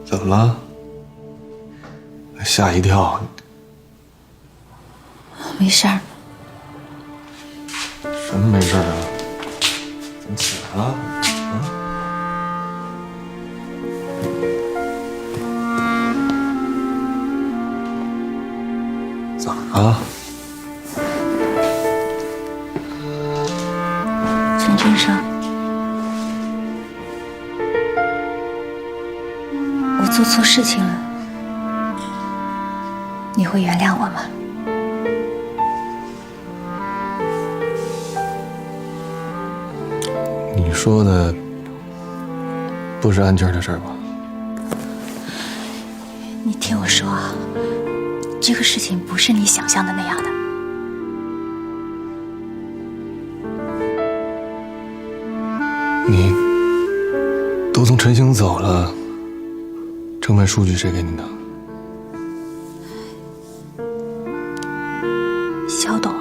怎么了？吓一跳。没事儿。什么没事啊？怎么起来了？咋了？陈俊生，我做错事情了，你会原谅我吗？你说的不是安静的事儿吧？你听我说啊，这个事情不是你想象的那样的。你都从陈星走了，成本数据谁给你的？小董，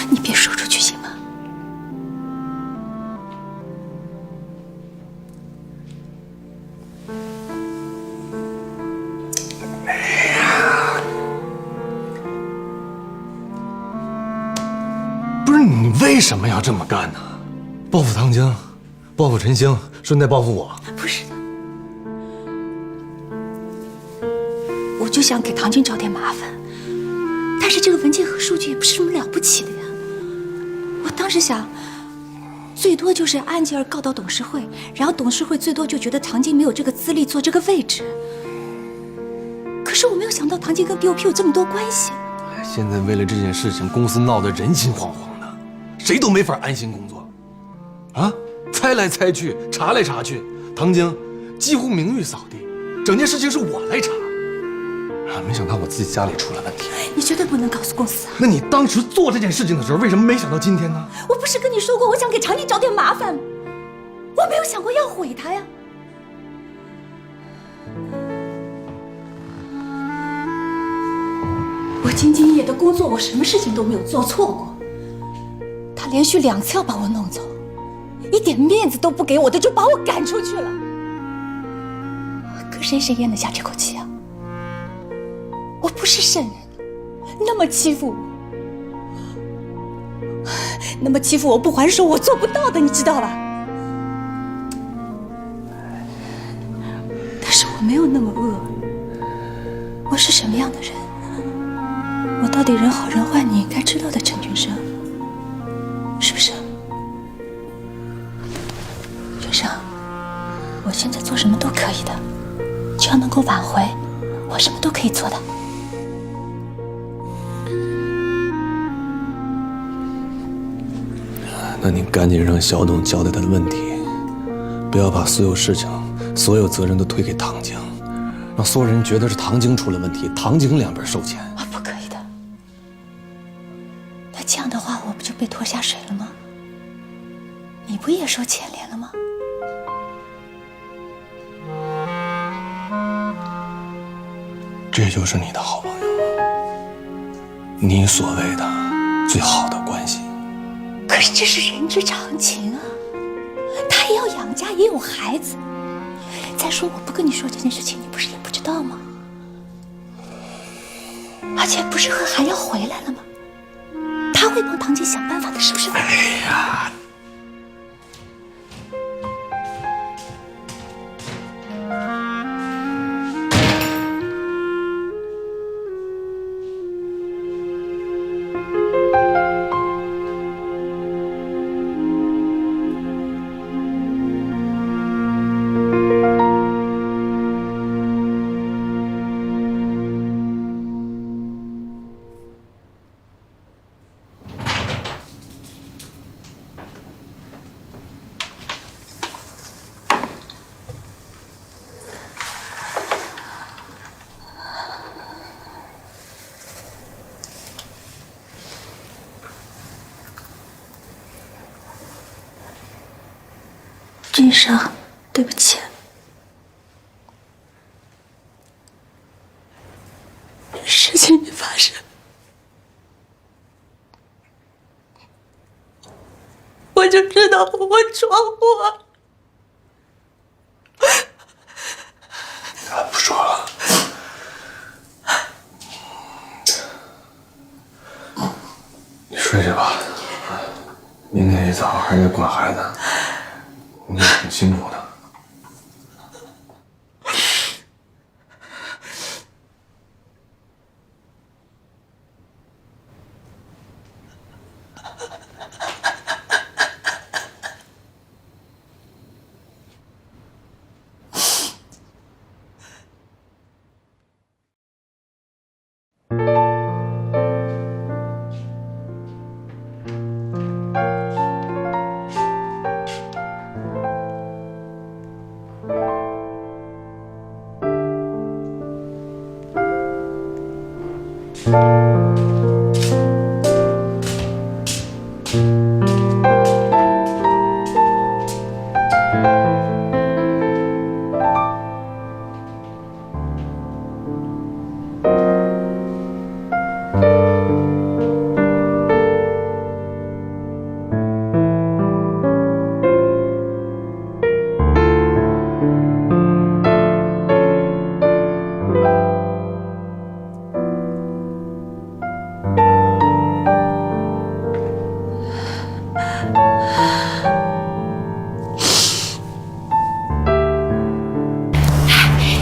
你别说出去行吗？不是你为什么要这么干呢？报复唐晶，报复陈星，顺带报复我。不是的，我就想给唐晶找点麻烦，但是这个文件和数据也不是什么了不起的呀。我当时想，最多就是案件告到董事会，然后董事会最多就觉得唐晶没有这个资历做这个位置。可是我没有想到唐晶跟 DOP 有这么多关系。现在为了这件事情，公司闹得人心惶惶的，谁都没法安心工作。啊，猜来猜去，查来查去，唐晶几乎名誉扫地，整件事情是我来查。啊，没想到我自己家里出了问题。你绝对不能告诉公司啊！那你当时做这件事情的时候，为什么没想到今天呢？我不是跟你说过，我想给唐晶找点麻烦吗？我没有想过要毁他呀。我兢兢业业的工作，我什么事情都没有做错过。他连续2次要把我弄走，一点面子都不给我的就把我赶出去了。可谁咽得下这口气啊？我不是圣人，那么欺负我，那么欺负我不还手，我做不到的，你知道吧？但是我没有那么恶，我是什么样的人？我到底人好人坏，你应该知道的，陈俊生，是不是？俊生，我现在做什么都可以的，只要能够挽回，我什么都可以做的。那你赶紧让小董交代他的问题，不要把所有事情、所有责任都推给唐晶，让所有人觉得是唐晶出了问题，唐晶两边受钱。啊，不可以的。那这样的话，我不就被拖下水了吗？你不也受牵连了吗？这就是你的好朋友，你所谓的最好的关系。可是这是人之常情啊，他也要养家，也有孩子。再说我不跟你说这件事情，你不是也不知道吗？而且不是和涵要回来了吗？他会帮唐晶想办法的，是不是？哎呀！俊生，对不起。事情一发生，我就知道我闯祸，睡去吧，明天一早还得管孩子，你也挺辛苦的。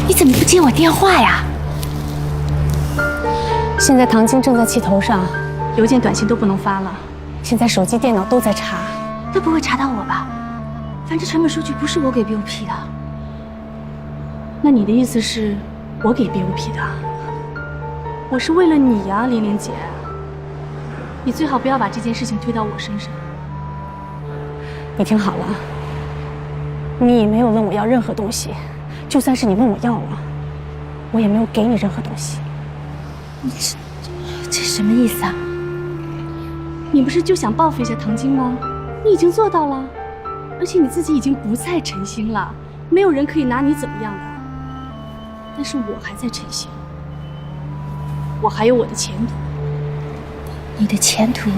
你怎么不接我电话呀？现在唐晶正在气头上，邮件、短信都不能发了。现在手机、电脑都在查，他不会查到我吧？反正成本数据不是我给 BOP 的。那你的意思是，我给 BOP 的？我是为了你呀，玲玲姐。你最好不要把这件事情推到我身上。你听好了，你也没有问我要任何东西，就算是你问我要了，我也没有给你任何东西。你这什么意思啊？你不是就想报复一下唐晶吗？你已经做到了，而且你自己已经不再陈星了，没有人可以拿你怎么样的。但是我还在陈星，我还有我的前途。你的前途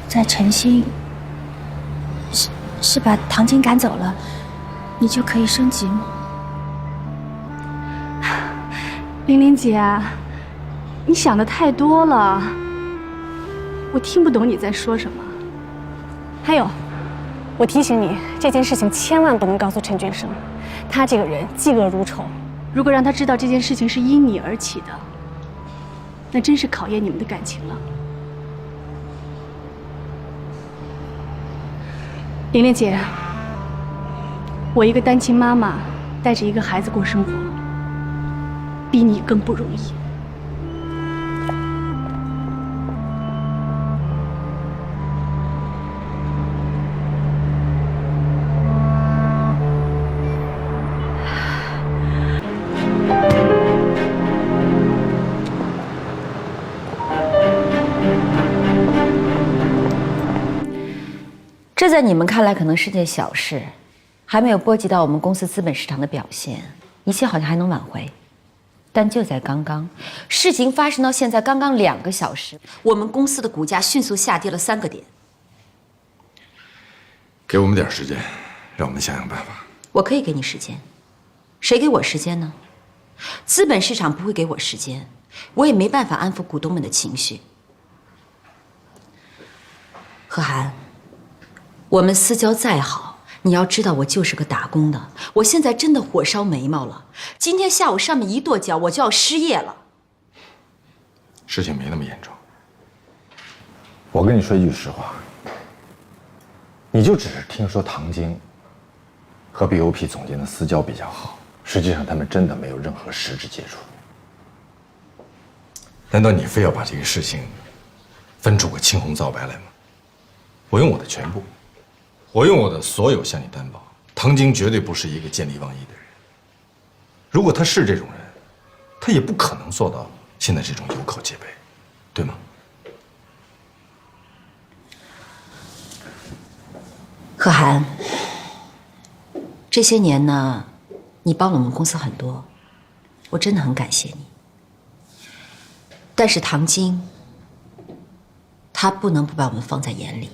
在陈星，是把唐晶赶走了，你就可以升级吗？玲玲姐，你想的太多了，我听不懂你在说什么。还有，我提醒你，这件事情千万不能告诉陈俊生，他这个人嫉恶如仇。如果让他知道这件事情是因你而起的，那真是考验你们的感情了。玲玲姐，我一个单亲妈妈，带着一个孩子过生活，比你更不容易。这在你们看来可能是件小事，还没有波及到我们公司资本市场的表现，一切好像还能挽回。但就在刚刚，事情发生到现在刚刚2个小时，我们公司的股价迅速下跌了3个点。给我们点时间，让我们想想办法。我可以给你时间，谁给我时间呢？资本市场不会给我时间，我也没办法安抚股东们的情绪。何涵，我们私交再好，你要知道我就是个打工的，我现在真的火烧眉毛了。今天下午上面一跺脚，我就要失业了。事情没那么严重。我跟你说一句实话，你就只是听说唐晶和 BOP 总监的私交比较好，实际上他们真的没有任何实质接触。难道你非要把这个事情分出个青红皂白来吗？我用我的全部，我用我的所有向你担保，唐晶绝对不是一个见利忘义的人。如果他是这种人，他也不可能做到现在这种有口皆碑，对吗？何涵，这些年呢，你帮了我们公司很多，我真的很感谢你。但是唐晶，她不能不把我们放在眼里。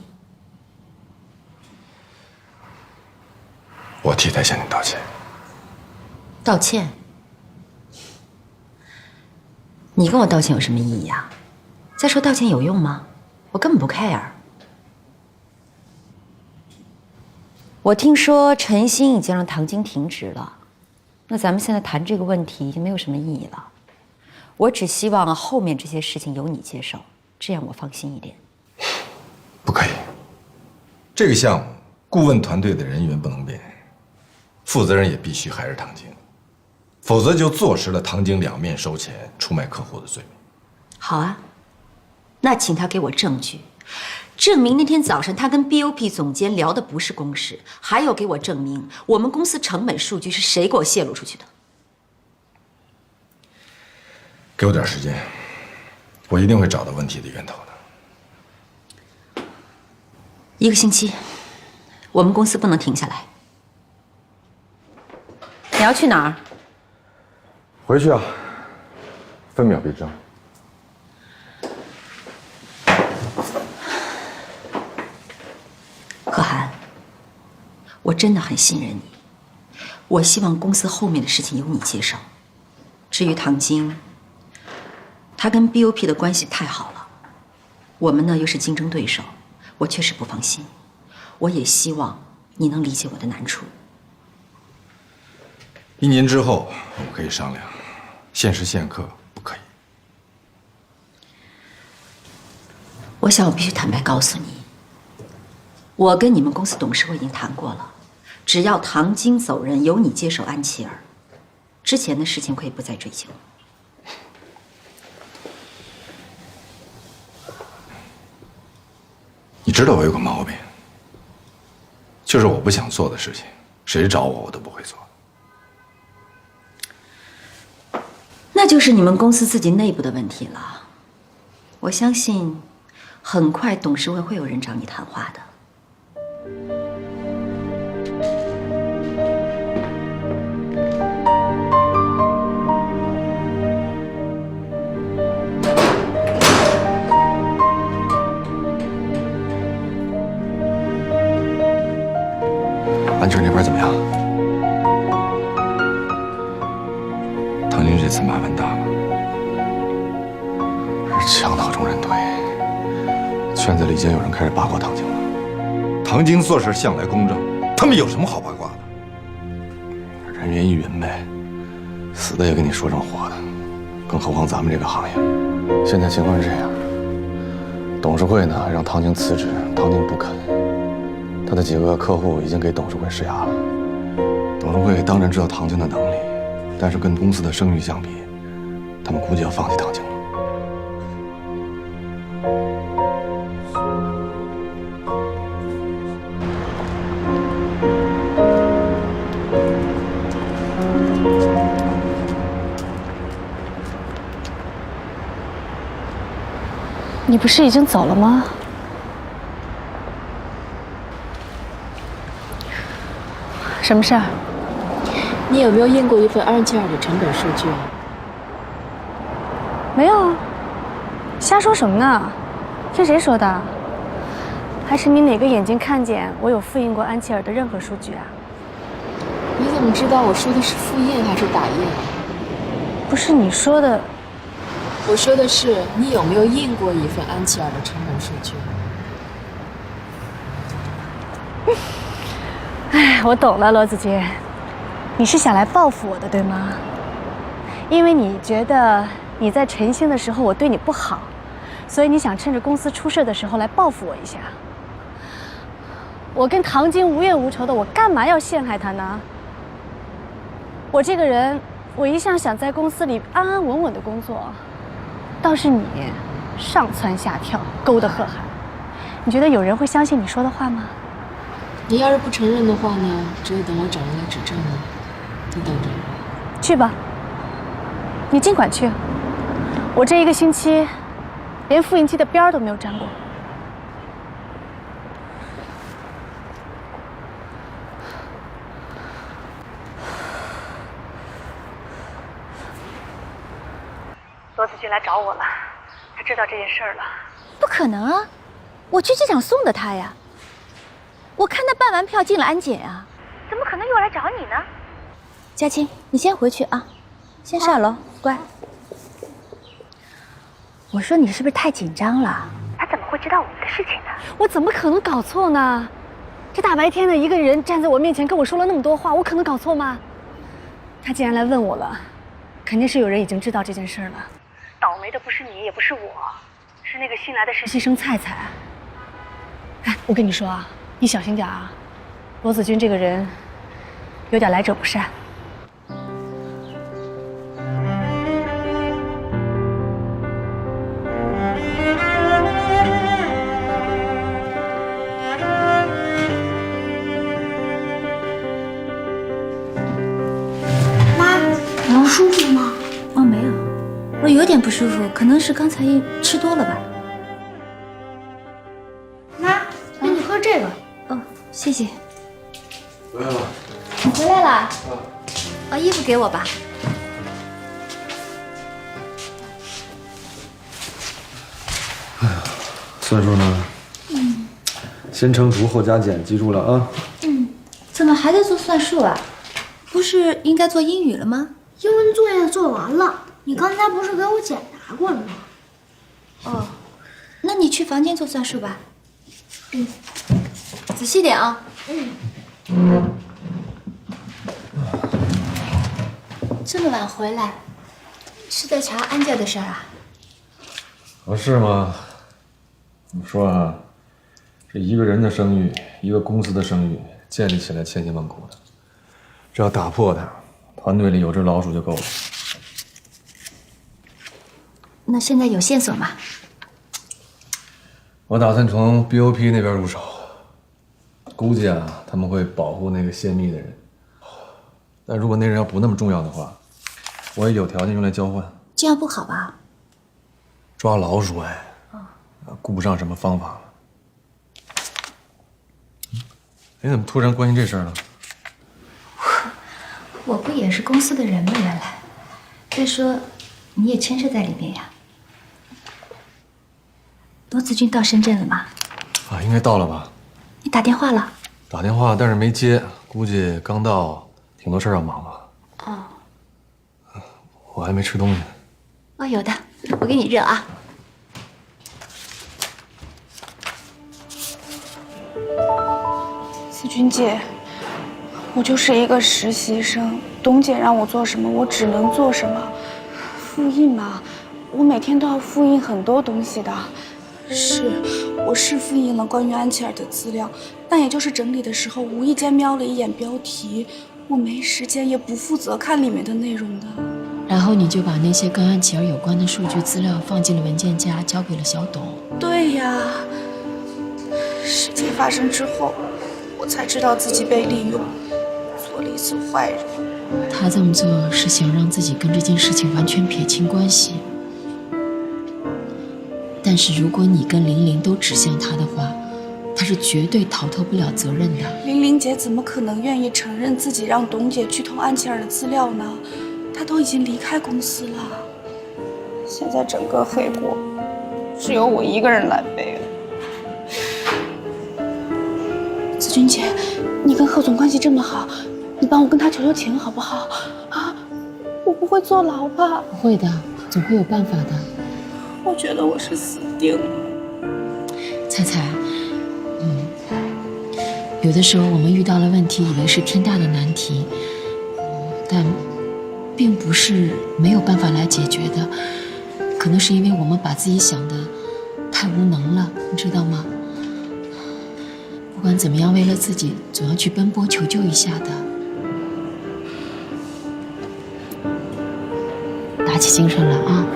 我替他向你道歉。道歉？你跟我道歉有什么意义啊？再说道歉有用吗？我根本不 care。我听说陈星已经让唐晶停职了，那咱们现在谈这个问题已经没有什么意义了。我只希望后面这些事情由你接手，这样我放心一点。不可以，这个项目顾问团队的人员不能变，负责人也必须还是唐晶，否则就坐实了唐晶两面收钱、出卖客户的罪名。好啊，那请他给我证据。证明那天早上他跟 BOP 总监聊的不是公事，还有给我证明我们公司成本数据是谁给我泄露出去的。给我点时间，我一定会找到问题的源头的。1个星期，我们公司不能停下来。你要去哪儿？回去啊，分秒必争。可汗，我真的很信任你，我希望公司后面的事情由你接手。至于唐晶，她跟 BOP 的关系太好了，我们呢又是竞争对手，我确实不放心。我也希望你能理解我的难处。1年之后我们可以商量，现时现刻不可以。我想我必须坦白告诉你，我跟你们公司董事会已经谈过了，只要唐晶走人，由你接手安琪儿，之前的事情可以不再追究。你知道我有个毛病，就是我不想做的事情，谁找我都不会做。那就是你们公司自己内部的问题了。我相信，很快董事会会有人找你谈话的。安琪儿那边怎么样？唐晶这次麻烦大了，是墙倒众人推，圈子里已经有人开始八卦唐晶了。唐晶做事向来公正，他们有什么好八卦的？人云亦云呗，死的也跟你说成活的，更何况咱们这个行业。现在情况是这样，董事会呢让唐晶辞职，唐晶不肯，他的几个客户已经给董事会施压了。董事会当然知道唐晶的能力，但是跟公司的声誉相比，他们估计要放弃唐晶了。你不是已经走了吗？什么事儿？你有没有验过一份安琪儿的成本数据啊？没有啊，瞎说什么呢？听谁说的？还是你哪个眼睛看见我有复印过安琪儿的任何数据啊？你怎么知道我说的是复印还是打印啊？不是你说的。我说的是你有没有印过一份安琪儿的成本数据？哎，我懂了，罗子杰，你是想来报复我的，对吗？因为你觉得你在晨星的时候我对你不好，所以你想趁着公司出事的时候来报复我一下。我跟唐晶无怨无仇的，我干嘛要陷害她呢？我这个人，我一向想在公司里安安稳稳的工作，倒是你上蹿下跳，勾得喝海。你觉得有人会相信你说的话吗？你要是不承认的话呢，只有等我找人来指证了。你等着。去吧，你尽管去。我这1个星期，连复印机的边儿都没有沾过。罗子君来找我了，他知道这件事儿了。不可能啊！我去机场送的他呀。我看他办完票进了安检啊。怎么可能又来找你呢？佳青，你先回去啊，先下楼，乖。我说你是不是太紧张了？他怎么会知道我们的事情呢？我怎么可能搞错呢？这大白天的，一个人站在我面前跟我说了那么多话，我可能搞错吗？他既然来问我了，肯定是有人已经知道这件事了。倒霉的不是你，也不是我，是那个新来的实习生菜菜。哎，我跟你说啊，你小心点啊，罗子君这个人有点来者不善。不舒服吗？哦，没有，我有点不舒服，可能是刚才吃多了吧。妈，那你喝这个。哦，谢谢。回来了。你回来了？哦，衣服给我吧。算术呢？先乘除后加减，记住了啊。怎么还在做算术啊？不是应该做英语了吗？英文作业做完了，你刚才不是给我检查过了吗？哦，那你去房间做算术吧。仔细点啊。这么晚回来，是在查安家的事儿啊？合适吗？怎么说啊？这一个人的声誉，一个公司的声誉，建立起来千辛万苦的。只要打破它，团队里有只老鼠就够了。那现在有线索吗？我打算从 BOP 那边入手，估计啊他们会保护那个泄密的人。但如果那人要不那么重要的话，我也有条件用来交换。这样不好吧？抓老鼠哎，顾不上什么方法了。你怎么突然关心这事儿了？我不也是公司的人吗？原来，再说你也牵涉在里面呀。罗子君到深圳了吗？啊，应该到了吧？你打电话了？打电话，但是没接，估计刚到，挺多事儿要忙吧。哦，我还没吃东西呢。哦，有的，我给你热啊。思君姐，我就是一个实习生，董姐让我做什么，我只能做什么。复印嘛，我每天都要复印很多东西的。我是复印了关于安琪儿的资料，但也就是整理的时候无意间瞄了一眼标题，我没时间也不负责看里面的内容的。然后你就把那些跟安琪儿有关的数据资料放进了文件夹，交给了小董。对呀，事情发生之后，我才知道自己被利用，做了一次坏人。他这么做是想让自己跟这件事情完全撇清关系。但是如果你跟玲玲都指向他的话，他是绝对逃脱不了责任的。玲玲姐怎么可能愿意承认自己让董姐去偷安琪儿的资料呢？她都已经离开公司了，现在整个黑锅只有我一个人来背了。子君姐，你跟贺总关系这么好，你帮我跟他求求情好不好？啊，我不会坐牢吧？不会的，总会有办法的。我觉得我是死定了。彩彩，有的时候我们遇到了问题，以为是天大的难题，但并不是没有办法来解决的。可能是因为我们把自己想的太无能了，你知道吗？不管怎么样，为了自己总要去奔波求救一下的。打起精神来啊！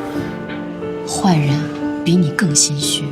坏人比你更心虚。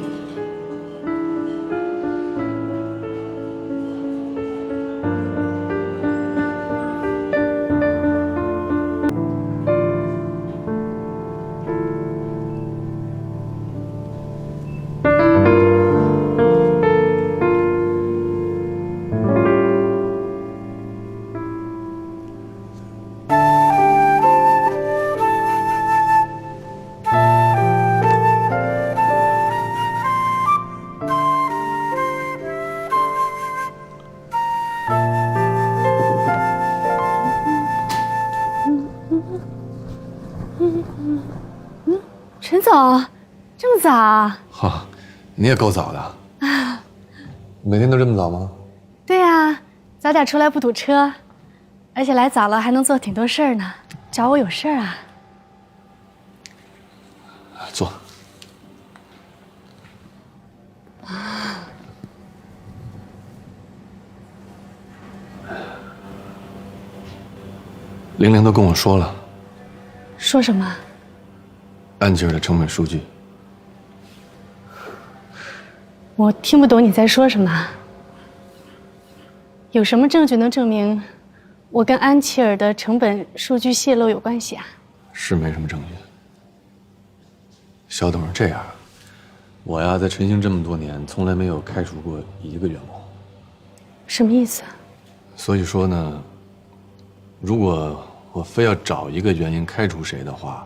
陈总，这么早啊？哈，你也够早的。每天都这么早吗？对呀。早点出来不堵车，而且来早了还能做挺多事儿呢。找我有事儿啊？坐。玲玲都跟我说了，说什么？安吉尔的成本数据。我听不懂你在说什么。有什么证据能证明我跟安琪儿的成本数据泄露有关系啊？是没什么证据。小董是这样，我呀在晨星这么多年，从来没有开除过一个员工。什么意思啊？所以说呢，如果我非要找一个原因开除谁的话，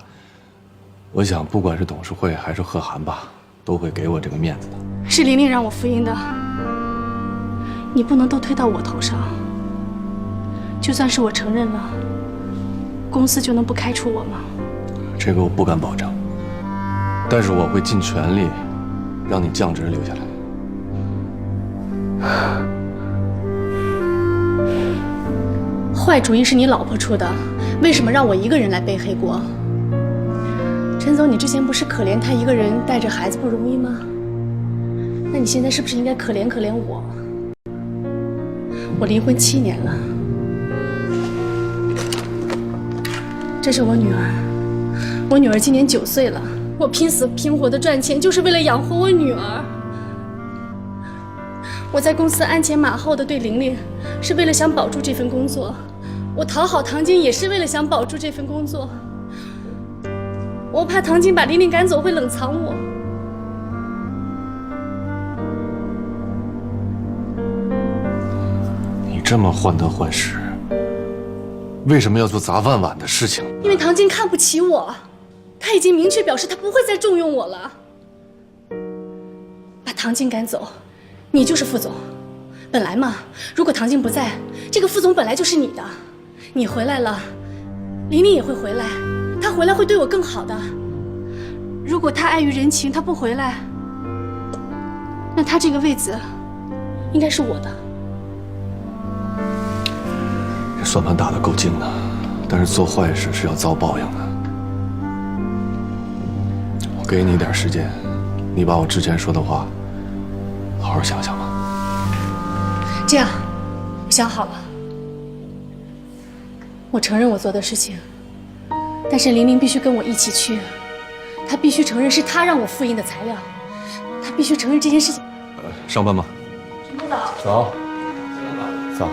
我想不管是董事会还是贺涵吧，都会给我这个面子的。是玲玲让我复印的，你不能都推到我头上。就算是我承认了，公司就能不开除我吗？这个我不敢保证，但是我会尽全力让你降职留下来。坏主意是你老婆出的，为什么让我一个人来背黑锅？陈总，你之前不是可怜她一个人带着孩子不容易吗？那你现在是不是应该可怜可怜我？我离婚7年了，这是我女儿，我女儿今年9岁了，我拼死拼活的赚钱，就是为了养活我女儿。我在公司鞍前马后的对玲玲，是为了想保住这份工作。我讨好唐晶也是为了想保住这份工作。我怕唐晶把玲玲赶走会冷藏我。你这么患得患失，为什么要做砸饭碗的事情？因为唐晶看不起我，她已经明确表示她不会再重用我了。把唐晶赶走，你就是副总。本来嘛，如果唐晶不在，这个副总本来就是你的。你回来了，玲玲也会回来，她回来会对我更好的。如果她碍于人情，她不回来，那她这个位子应该是我的。这算盘打得够精的，但是做坏事是要遭报应的。我给你一点时间，你把我之前说的话好好想想吧。这样，我想好了。我承认我做的事情，但是玲玲必须跟我一起去，她必须承认是她让我复印的材料，她必须承认这件事情。上班吧。陈部长。走。走。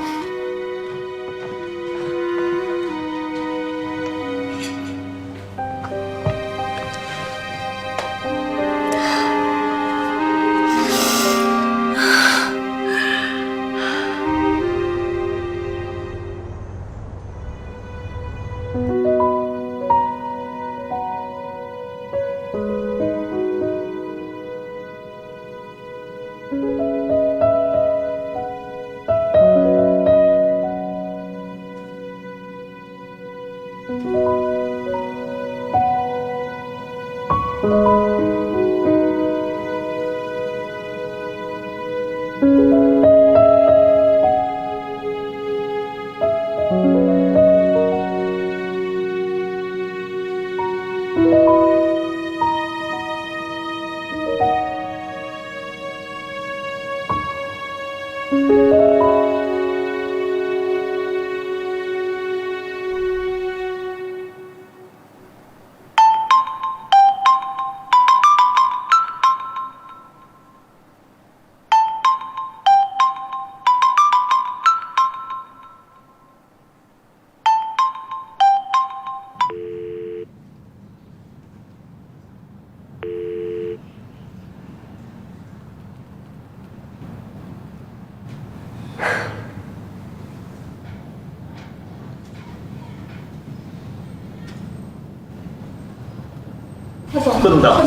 贺董事长，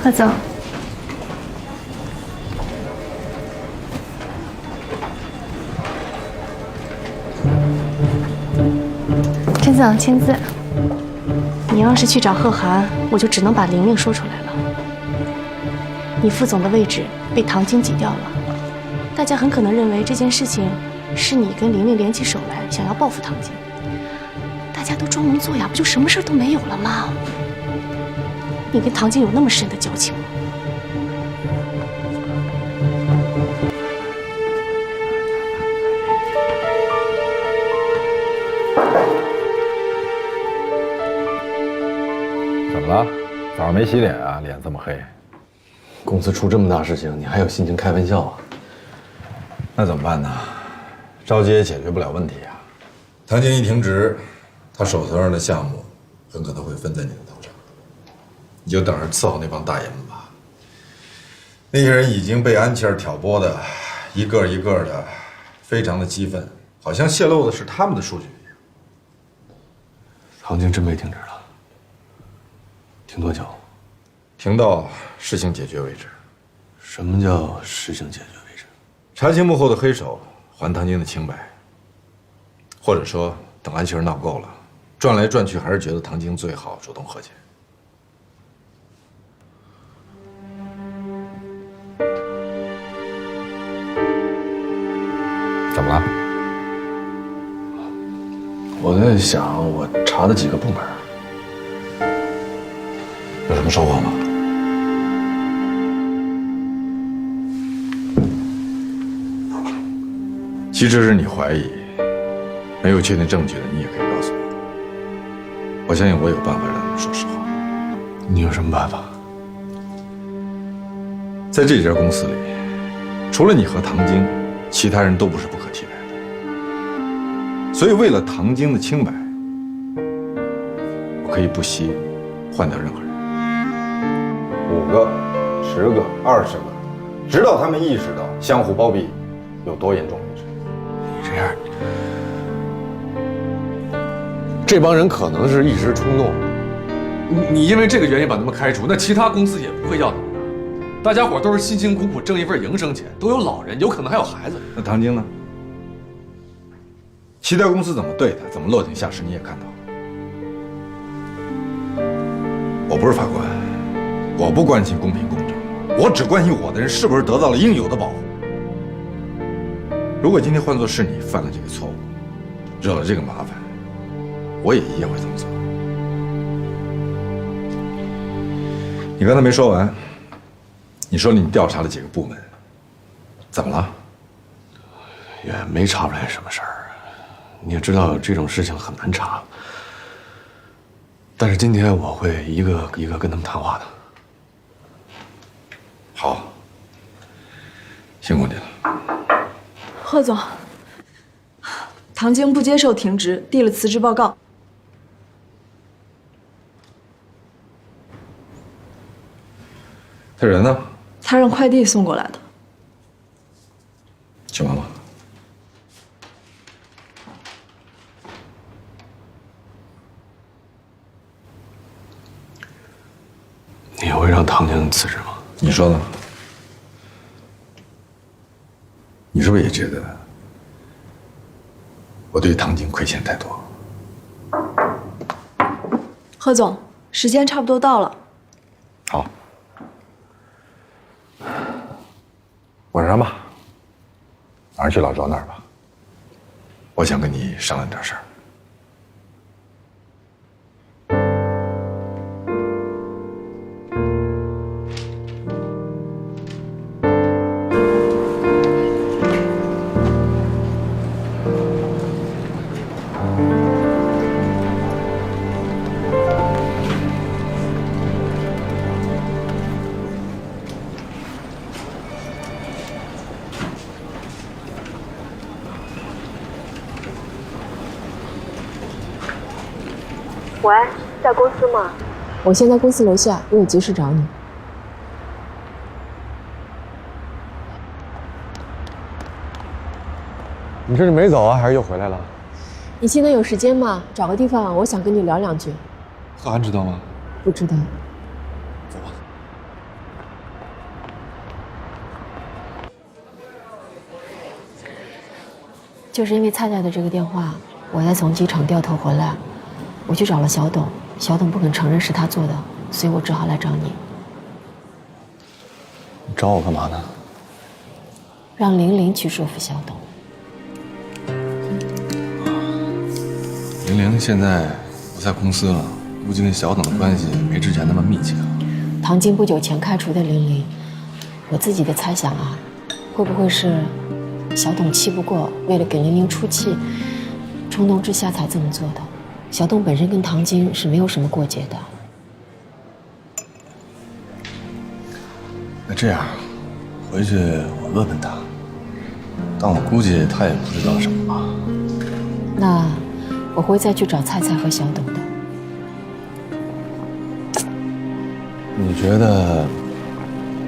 贺总，陈总签字。你要是去找贺涵，我就只能把玲玲说出来了。你副总的位置被唐晶挤掉了，大家很可能认为这件事情是你跟玲玲联起手来，想要报复唐晶。大家都装聋作哑，不就什么事都没有了吗？你跟唐晶有那么深的交情吗？怎么了？早上没洗脸啊？脸这么黑？公司出这么大事情，你还有心情开玩笑啊？那怎么办呢？着急也解决不了问题啊。唐晶一停职，他手头上的项目很可能会分在你的头上，你就等着伺候那帮大爷们吧。那些人已经被安琪儿挑拨的，一个一个的，非常的激愤，好像泄露的是他们的数据一样。唐晶真没停职了？停多久？停到事情解决为止。什么叫事情解决为止？查清幕后的黑手，还唐晶的清白。或者说，等安琪儿闹够了，转来转去还是觉得唐晶最好主动和解。怎么了？我在想，我查的几个部门有什么收获吗？即使是你怀疑，没有确定证据的，你也可以告诉我。我相信我有办法让你们说实话。你有什么办法？在这家公司里，除了你和唐晶，其他人都不是不可替代的。所以，为了唐晶的清白，我可以不惜换掉任何人，5个、10个、20个，直到他们意识到相互包庇有多严重为止。这样，这帮人可能是一时冲动，你因为这个原因把他们开除，那其他公司也不会要你们的。大家伙都是辛辛苦苦挣一份营生钱，都有老人，有可能还有孩子。那唐晶呢？其他公司怎么对他，怎么落井下石，你也看到了。我不是法官，我不关心公平公正，我只关心我的人是不是得到了应有的保护。如果今天换作是你犯了这个错误，惹了这个麻烦，我也一样会这么做。你刚才没说完，你说你调查了几个部门，怎么了？也没查出来什么事儿。你也知道这种事情很难查，但是今天我会一个一个跟他们谈话的。好，辛苦你了。贺总，唐晶不接受停职，递了辞职报告。他人呢？他让快递送过来的。去忙吧。你会让唐晶辞职吗？你说呢？你是不是也觉得我对唐晶亏欠太多？贺总，时间差不多到了。好，晚上吧，晚上去老赵那儿吧。我想跟你商量点事儿。喂，在公司吗？我现在公司楼下，我有急事找你。你这是没走啊，还是又回来了？你现在有时间吗？找个地方，我想跟你聊两句。贺涵知道吗？不知道。走吧。就是因为蔡太的这个电话，我才从机场掉头回来。我去找了小董，小董不肯承认是他做的，所以我只好来找你。找我干嘛呢？让玲玲去说服小董。玲玲现在不在公司了，估计跟小董的关系没之前那么密切了。唐晶不久前开除的玲玲，我自己的猜想啊，会不会是小董气不过，为了给玲玲出气，冲动之下才这么做的？小董本身跟唐晶是没有什么过节的。那这样，回去我问问他，但我估计他也不知道什么吧。那我会再去找菜菜和小董的。你觉得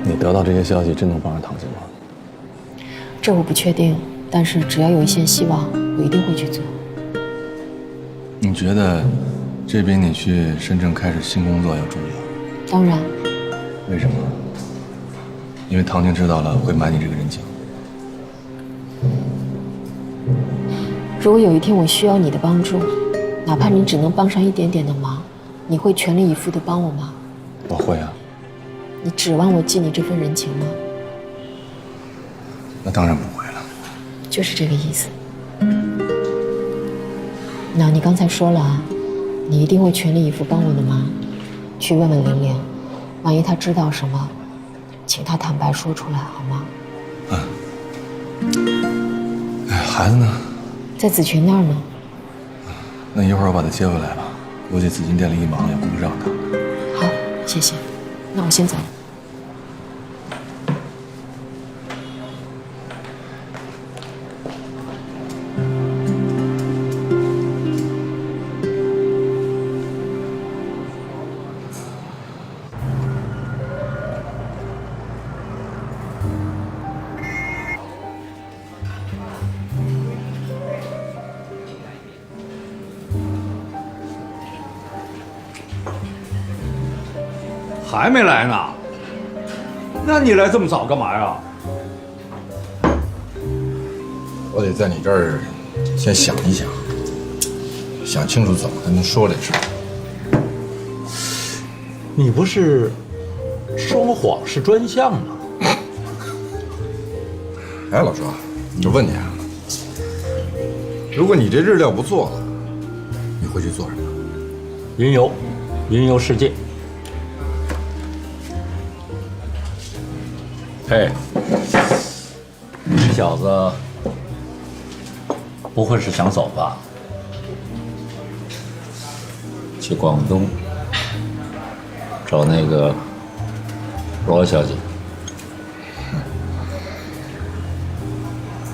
你得到这些消息真能帮上唐晶吗？这我不确定，但是只要有一线希望，我一定会去做。你觉得这比你去深圳开始新工作要重要？当然。为什么？因为唐晶知道了会买你这个人情。如果有一天我需要你的帮助，哪怕你只能帮上一点点的忙，你会全力以赴地帮我吗？我会啊。你指望我记你这份人情吗？那当然不会了。就是这个意思。那你刚才说了啊，你一定会全力以赴帮我的忙。去问问玲玲，万一她知道什么，请她坦白说出来，好吗？哎，孩子呢？在子群那儿呢。那一会儿我把他接回来吧，估计紫金店里一忙也顾不上他。好，谢谢。那我先走了。还没来呢？那你来这么早干嘛呀？我得在你这儿先想一想，想清楚怎么跟他说这事儿。你不是说谎是专项吗？哎，老周，我问你啊，如果你这日料不做了，你会去做什么？云游，云游世界。嘿，你小子不会是想走吧？去广东找那个罗小姐？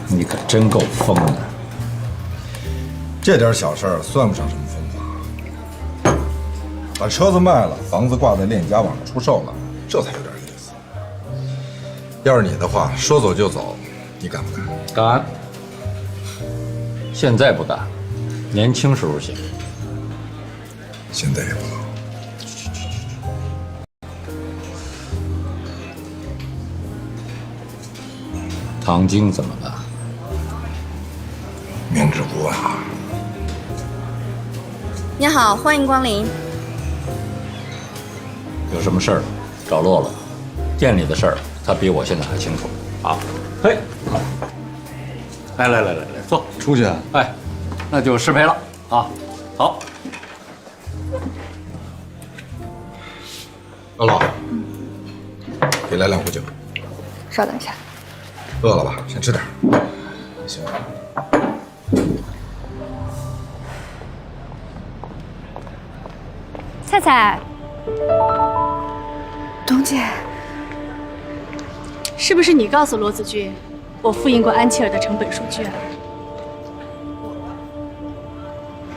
你可真够疯的！这点小事儿算不上什么疯狂，把车子卖了，房子挂在链家网上出售了，这才有点意思。要是你的话，说走就走，你敢不敢？敢。现在不敢，年轻时候行。现在也不老。唐晶怎么了？明知故问啊。您好，欢迎光临。有什么事儿找洛洛，店里的事儿他比我现在还清楚。好，嘿，来，坐，出去啊？哎，那就失陪了啊。好，老老，给来2壶酒。稍等一下。饿了吧？先吃点。行。菜菜，董姐，是不是你告诉罗子君，我复印过安琪儿的成本数据啊？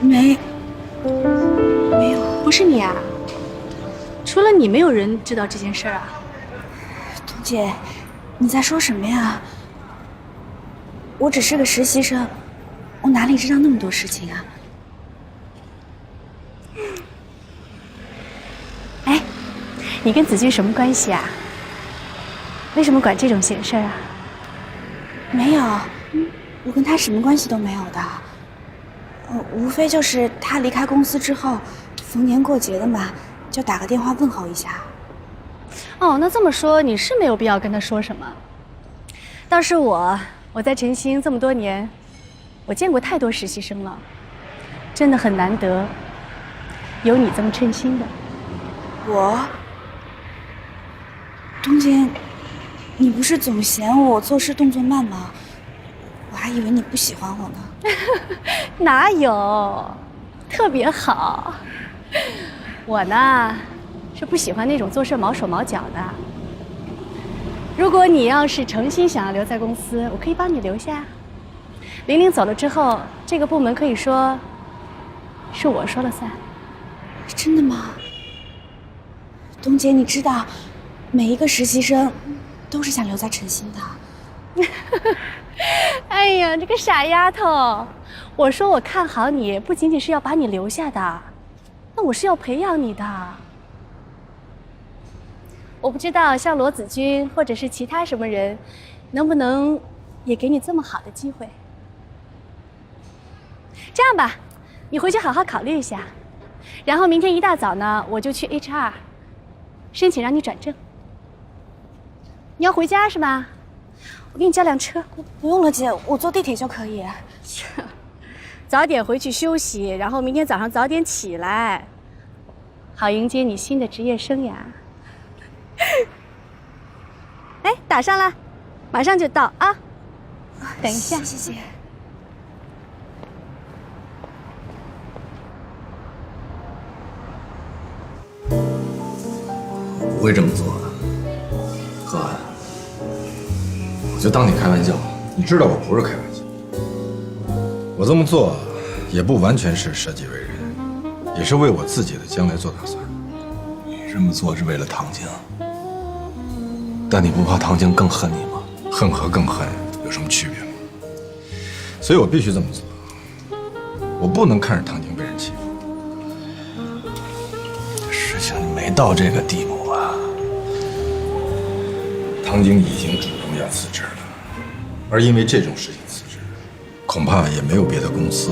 没有，不是你啊？除了你，没有人知道这件事儿啊？董姐，你在说什么呀？我只是个实习生，我哪里知道那么多事情啊？哎，你跟子君什么关系啊？为什么管这种闲事儿啊？没有，我跟他什么关系都没有的。无非就是他离开公司之后，逢年过节的嘛，就打个电话问候一下。哦，那这么说你是没有必要跟他说什么。倒是我在晨星这么多年，我见过太多实习生了，真的很难得有你这么称心的。东京，你不是总嫌我做事动作慢吗？我还以为你不喜欢我呢。哪有，特别好。我呢，是不喜欢那种做事毛手毛脚的。如果你要是诚心想要留在公司，我可以帮你留下。玲玲走了之后，这个部门可以说是我说了算。真的吗？东姐，你知道，每一个实习生都是想留在晨星的。哎呀，这个傻丫头！我说我看好你，不仅仅是要把你留下的，那我是要培养你的。我不知道像罗子君或者是其他什么人，能不能也给你这么好的机会。这样吧，你回去好好考虑一下，然后明天一大早呢，我就去 HR 申请让你转正。你要回家是吧？我给你叫辆车。不用了，姐，我坐地铁就可以。早点回去休息，然后明天早上早点起来，好迎接你新的职业生涯。哎，打上了，马上就到啊！等一下，谢谢。不会这么做的，何安，我就当你开玩笑。你知道我不是开玩笑，我这么做也不完全是舍己为人，也是为我自己的将来做打算。你这么做是为了唐晶，但你不怕唐晶更恨你吗？恨和更恨有什么区别吗？所以我必须这么做，我不能看着唐晶被人欺负。事情没到这个地步啊。唐晶已经主动要辞职了，而因为这种事情辞职，恐怕也没有别的公司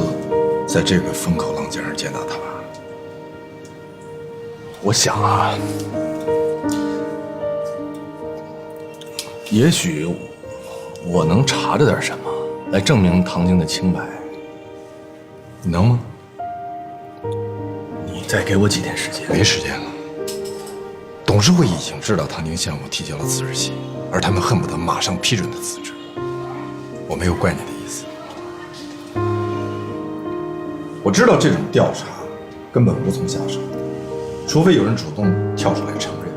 在这个风口浪尖上见到他吧。我想啊，也许我能查着点什么来证明唐晶的清白。你能吗？你再给我几天时间。没时间了。董事会已经知道唐晶向我提交了辞职信，而他们恨不得马上批准他辞职。我没有怪你的意思。我知道这种调查根本无从下手，除非有人主动跳出来承认，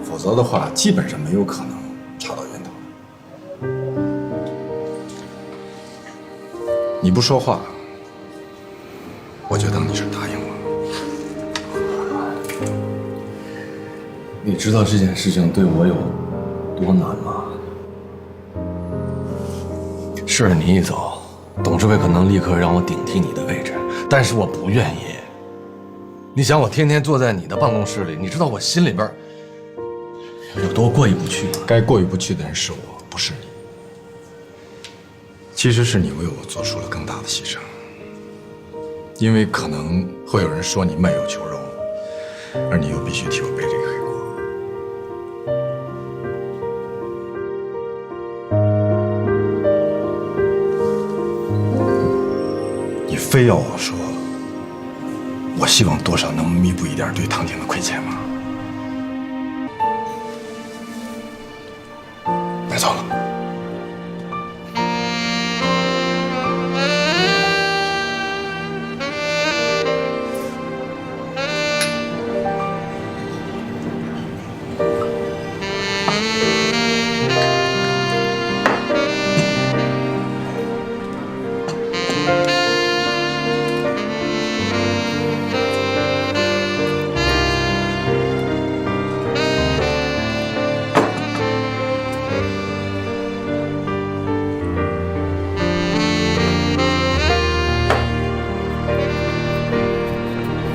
否则的话，基本上没有可能查到源头。你不说话，我就当你是答应了。你知道这件事情对我有多难吗？是你一走，董事会可能立刻让我顶替你的位置，但是我不愿意。你想，我天天坐在你的办公室里，你知道我心里边有多过意不去吗？该过意不去的人是我，不是你。其实是你为我做出了更大的牺牲，因为可能会有人说你卖友求荣，而你又必须替我背这个黑锅。你非要我说，我希望多少能弥补一点对唐晶的亏欠吗？别走了。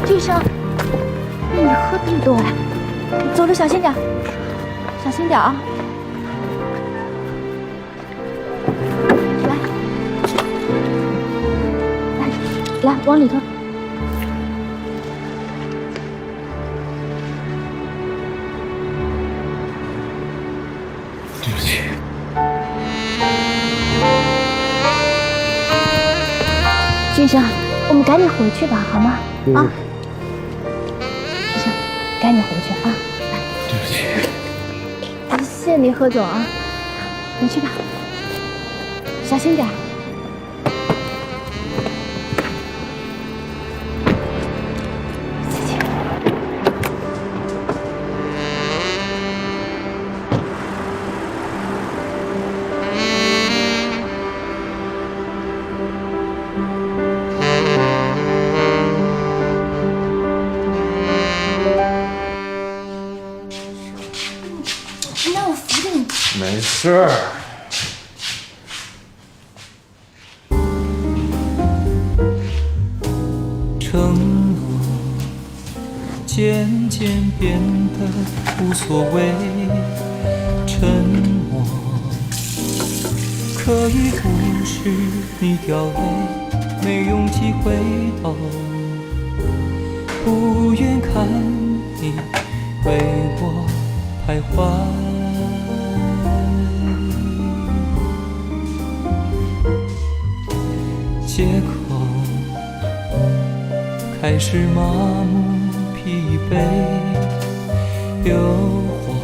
医生，你喝这么多呀？走路小心点，小心点啊！来，往里头。先生，我们赶紧回去吧，好吗？啊，先生，赶紧回去啊！对不起，谢谢你，贺总啊，回去吧，小心点。没事儿。承诺渐渐变得无所谓，沉默可以忽视你掉泪，没勇气回头，不愿看你为我徘徊。借口开始麻木疲惫，诱惑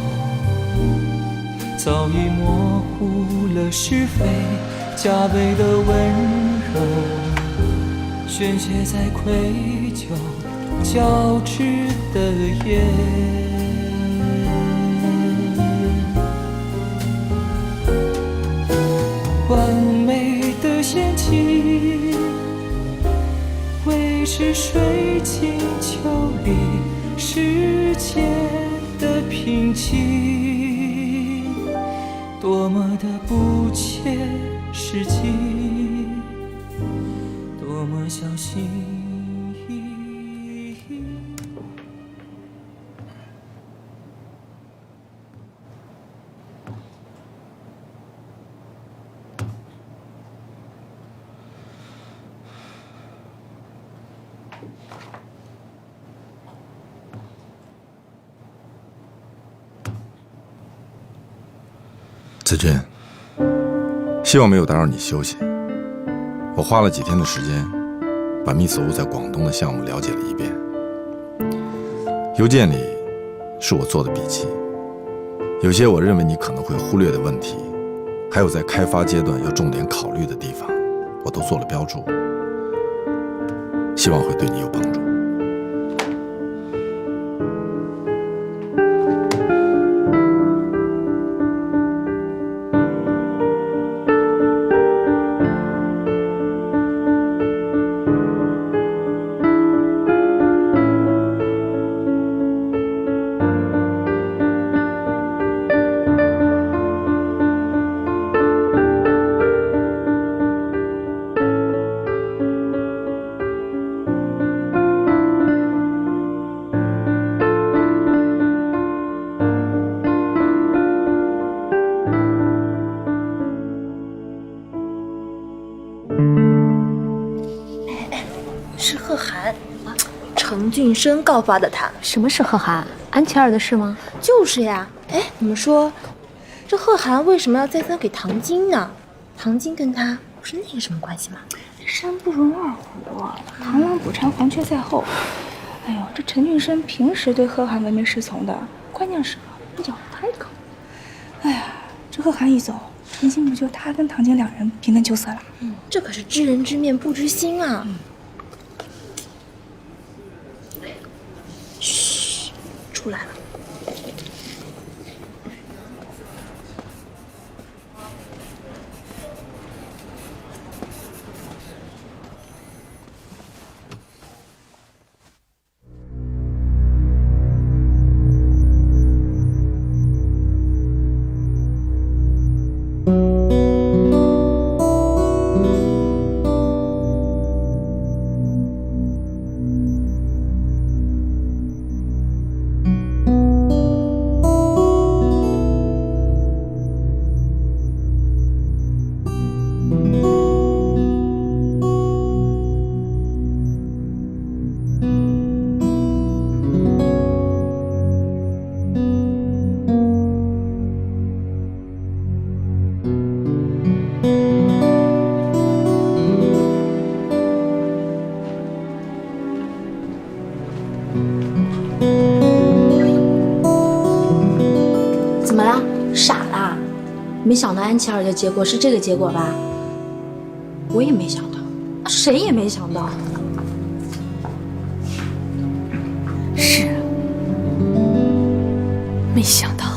早已模糊了是非，加倍的温柔宣泄在愧疚交织的夜。完美的陷阱会是水晶球里世界的平静，多么的不切实际，多么小心翼翼。子君，希望没有打扰你休息。我花了几天的时间，把密斯欧在广东的项目了解了一遍。邮件里是我做的笔记，有些我认为你可能会忽略的问题，还有在开发阶段要重点考虑的地方，我都做了标注，希望会对你有帮助。是贺涵，程俊生告发的他。什么是贺涵？安琪儿的事吗？就是呀。哎，你们说，这贺涵为什么要再三给唐晶呢？唐晶跟他不是那个什么关系吗？山不容二虎，螳螂捕蝉，黄雀在后。哎呦，这陈俊生平时对贺涵唯命是从的，关键时刻咬他一口。哎呀，这贺涵一走，陈星不就他跟唐晶两人平分秋色了？这可是知人知面不知心啊！嘘，出来了。没想到安琪儿的结果是这个结果吧？我也没想到，谁也没想到。是，没想到。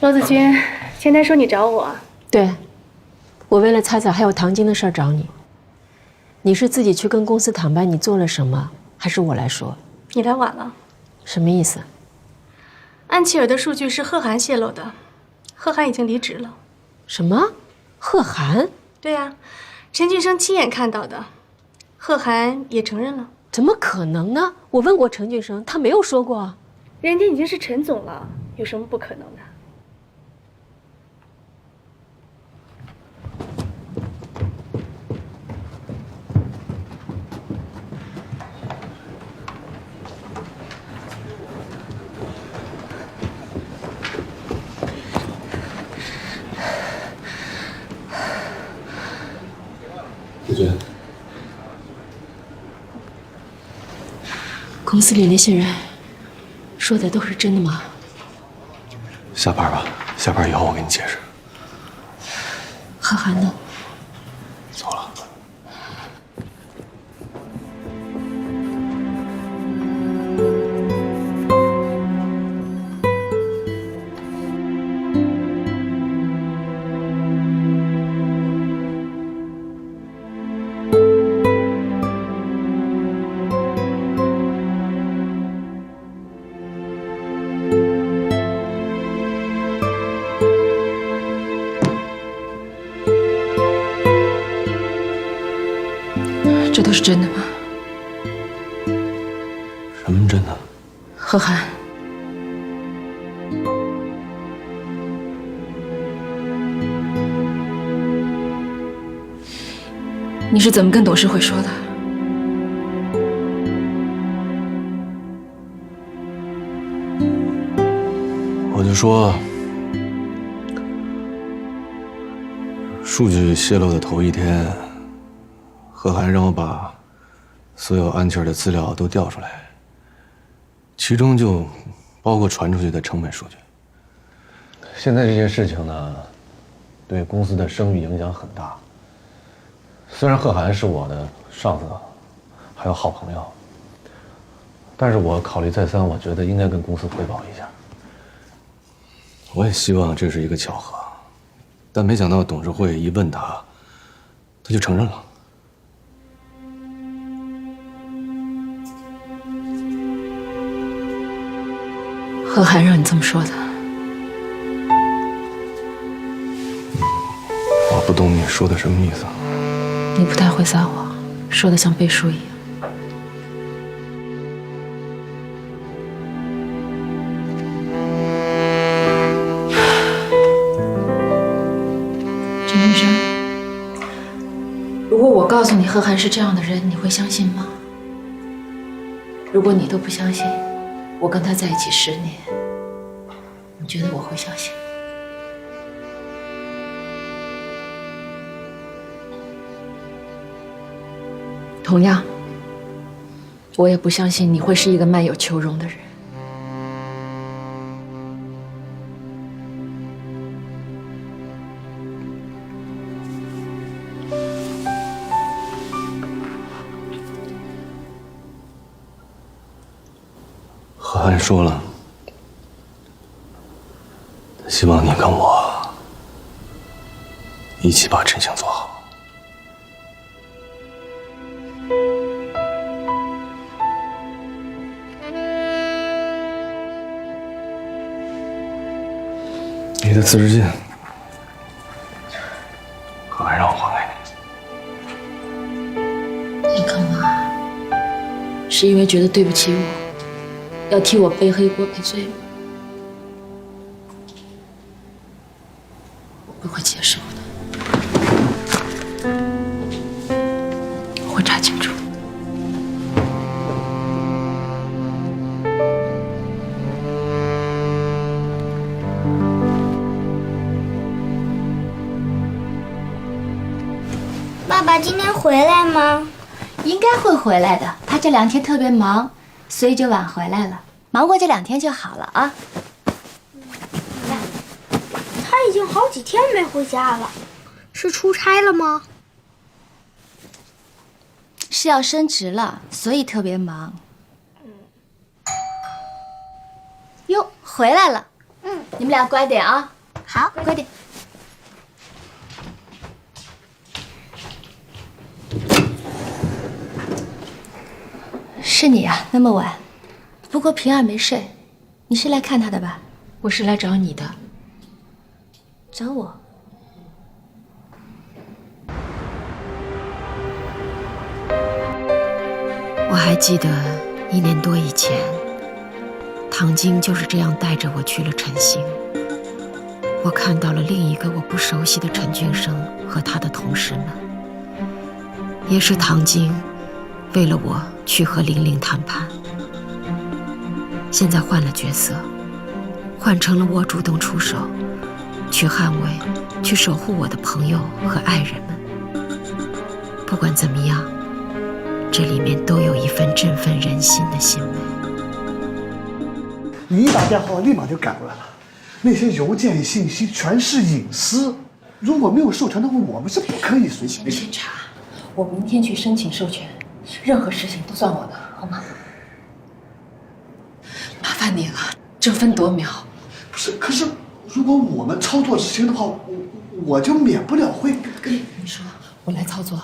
罗子君，前台说你找我。对，我为了彩彩还有唐晶的事儿找你。你是自己去跟公司坦白你做了什么，还是我来说？你来晚了。什么意思？安琪儿的数据是贺涵泄露的，贺涵已经离职了。什么？贺涵？对呀，陈俊生亲眼看到的，贺涵也承认了。怎么可能呢？我问过陈俊生，他没有说过。人家已经是陈总了，有什么不可能的？子君，公司里那些人说的都是真的吗？下班吧，下班以后我给你解释。贺涵呢？走了。这都是真的吗？什么真的？贺涵，你是怎么跟董事会说的？我就说，数据泄露的头一天，贺涵让我把所有安琪儿的资料都调出来，其中就包括传出去的成本数据。现在这些事情呢，对公司的声誉影响很大。虽然贺涵是我的上司，还有好朋友，但是我考虑再三，我觉得应该跟公司汇报一下。我也希望这是一个巧合，但没想到董事会一问他就承认了。贺涵让你这么说的？我不懂你说的什么意思。你不太会撒谎，说的像背书一样。陈俊生，如果我告诉你贺涵是这样的人，你会相信吗？如果你都不相信，我跟他在一起10年，你觉得我会相信吗？同样，我也不相信你会是一个卖友求荣的人。贺涵说了，他希望你跟我一起把陈星做好。你的辞职信，贺涵让我还给你。你干嘛？是因为觉得对不起我，要替我背黑锅赔罪吗？我不会接受的。清楚。爸爸今天回来吗？应该会回来的。他这2天特别忙，所以就晚回来了。忙过这2天就好了啊。他已经好几天没回家了，是出差了吗？是要升职了，所以特别忙。哟，回来了。你们俩乖点啊。好，乖点。是你啊，那么晚。不过平儿没睡，你是来看她的吧？我是来找你的。找我？我还记得1年多以前，唐晶就是这样带着我去了陈星。我看到了另一个我不熟悉的陈俊生和他的同事们，也是唐晶为了我去和玲玲谈判。现在换了角色，换成了我主动出手，去捍卫、去守护我的朋友和爱人们。不管怎么样，这里面都有一份振奋人心的欣慰。你一打电话，我立马就赶过来了。那些邮件信息全是隐私，如果没有授权的话，我们是不可以随便先查。我明天去申请授权，任何事情都算我的，好吗？麻烦你了，争分夺秒。不是，可是如果我们操作执行的话，我就免不了会跟你说，我来操作，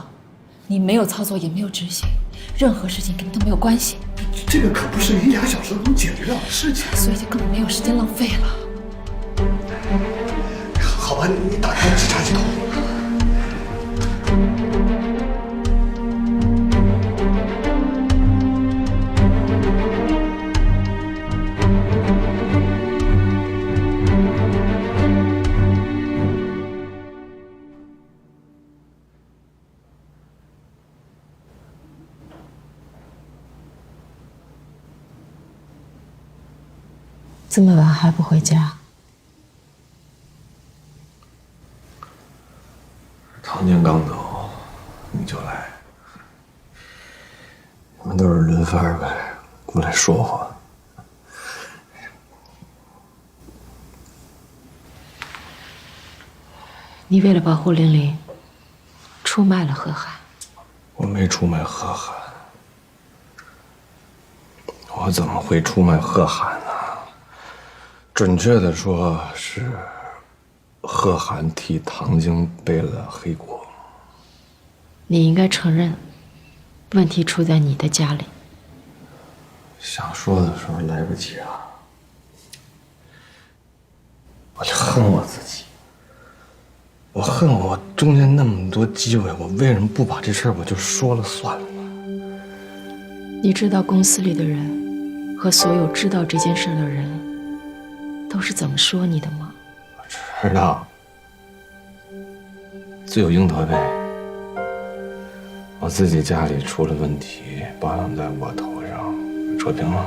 你没有操作也没有执行，任何事情跟你都没有关系。这个可不是1-2小时能解决掉的事情，所以就根本没有时间浪费了。好吧，你打开直查系统。这么晚还不回家？唐晶刚走，你就来。你们都是轮番呗，过来说话。你为了保护玲玲，出卖了贺涵。我没出卖贺涵，我怎么会出卖贺涵呢？准确的说是贺涵替唐晶背了黑锅。你应该承认，问题出在你的家里。想说的时候来不及了，我就恨我自己，我恨我中间那么多机会，我为什么不把这事儿我就说了算了呢？你知道公司里的人和所有知道这件事的人都是怎么说你的吗？我知道，罪有应得呗。我自己家里出了问题，包养在我头上，扯平了。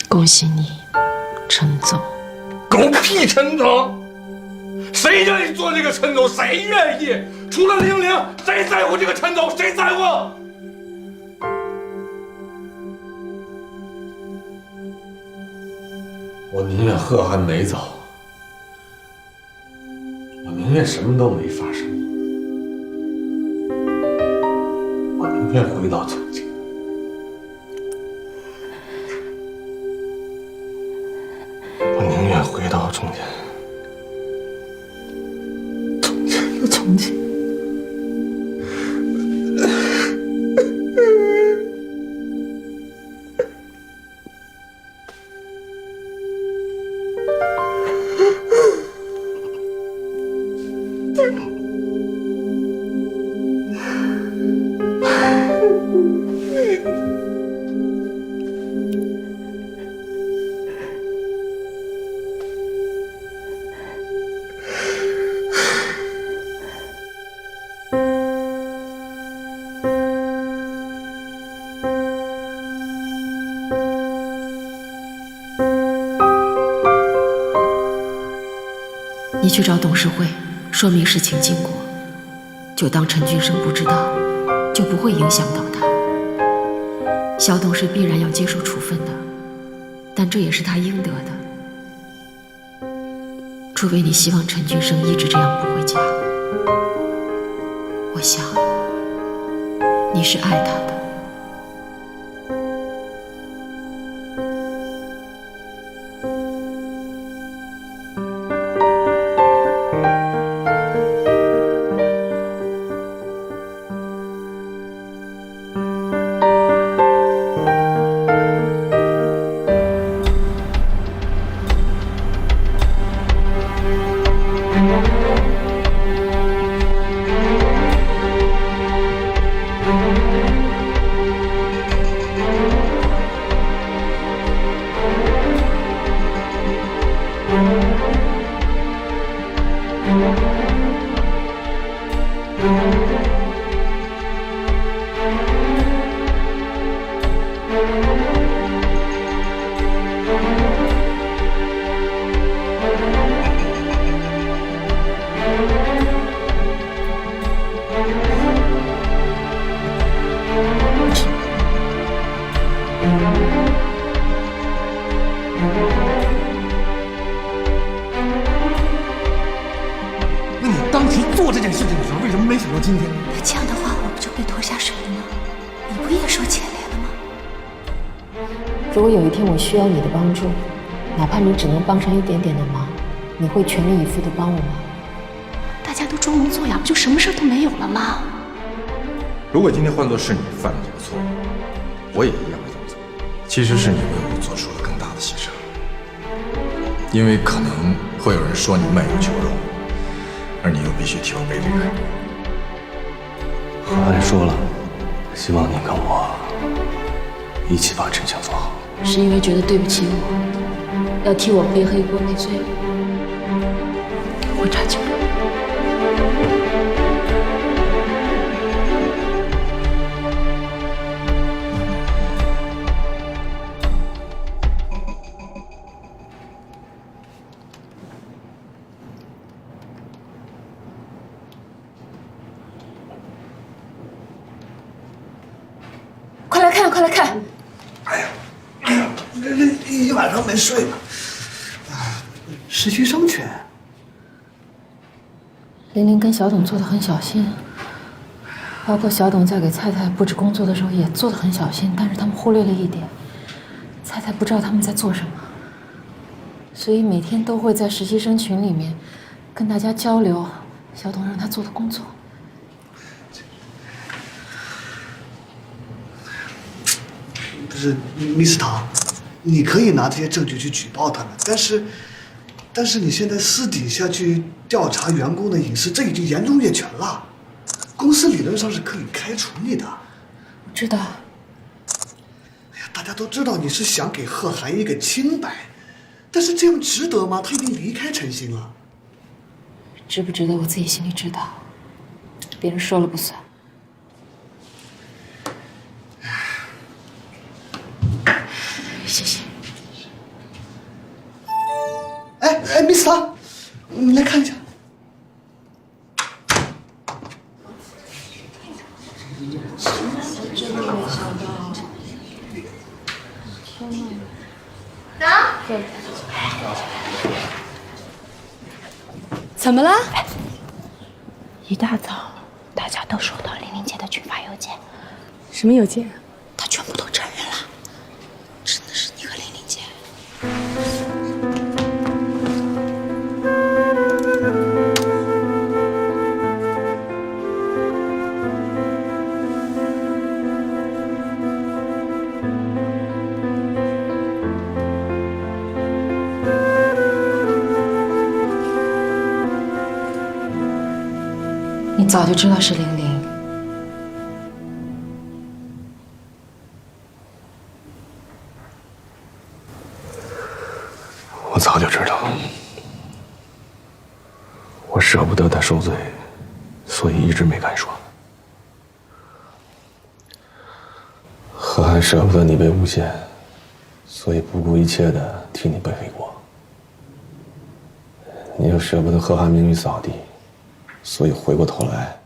恭喜你，陈总。狗屁陈总！谁愿意做这个陈总？谁愿意？除了玲玲，谁在乎这个陈总？谁在乎？我宁愿贺涵没走，我宁愿什么都没发生，我宁愿回到曾经。我宁愿回到从前，从前的从前。你去找董事会说明事情经过，就当陈俊生不知道，就不会影响到他。小董是必然要接受处分的，但这也是他应得的。除非你希望陈俊生一直这样不回家，我想你是爱他的。那你当时做这件事情的时候，为什么没想到今天？那这样的话，我不就被拖下水了吗？你不也受牵连了吗？如果有一天我需要你的帮助，哪怕你只能帮上一点点的忙，你会全力以赴的帮我吗？大家都装聋作哑，不就什么事都没有了吗？如果今天换作是你犯了这个错误，我也一样会这么做。其实是你为我做出了更大的牺牲，因为可能会有人说你卖友求荣，而你又必须替我背这个。何安说了，希望你跟我一起把陈强做好。是因为觉得对不起我，要替我背黑锅背罪。我插嘴了。快来看，快来看！这一晚上没睡了，实习生去。玲玲跟小董做的很小心，包括小董在给菜菜布置工作的时候也做的很小心，但是他们忽略了一点，菜菜不知道他们在做什么，所以每天都会在实习生群里面跟大家交流小董让他做的工作。不是，Miss 唐，你可以拿这些证据去举报他们，但是你现在私底下去调查员工的隐私，这已经严重越权了。公司理论上是可以开除你的。我知道。哎呀，大家都知道你是想给贺涵一个清白，但是这样值得吗？他已经离开陈星了。值不值得我自己心里知道，别人说了不算。谢谢。哎，Miss 唐，你来看一下。真的没想到，天哪！怎么了？一大早，大家都收到玲玲姐的群发邮件。什么邮件？她全部都承认了，真的是你和玲玲姐。你早就知道是玲玲。我早就知道，我舍不得他受罪，所以一直没敢说。何涵舍不得你被诬陷，所以不顾一切的替你背黑锅。你又舍不得和韩明玉扫地，所以回过头来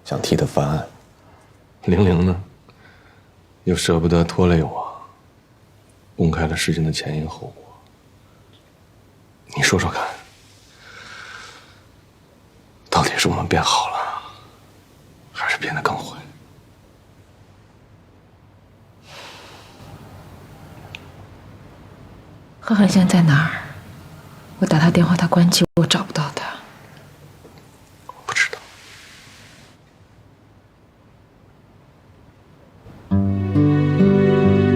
想替他翻案。玲玲呢，又舍不得拖累我，公开了事情的前因后果。你说说看，到底是我们变好了，还是变得更坏？贺涵现在在哪儿？我打他电话，他关机，我找不到。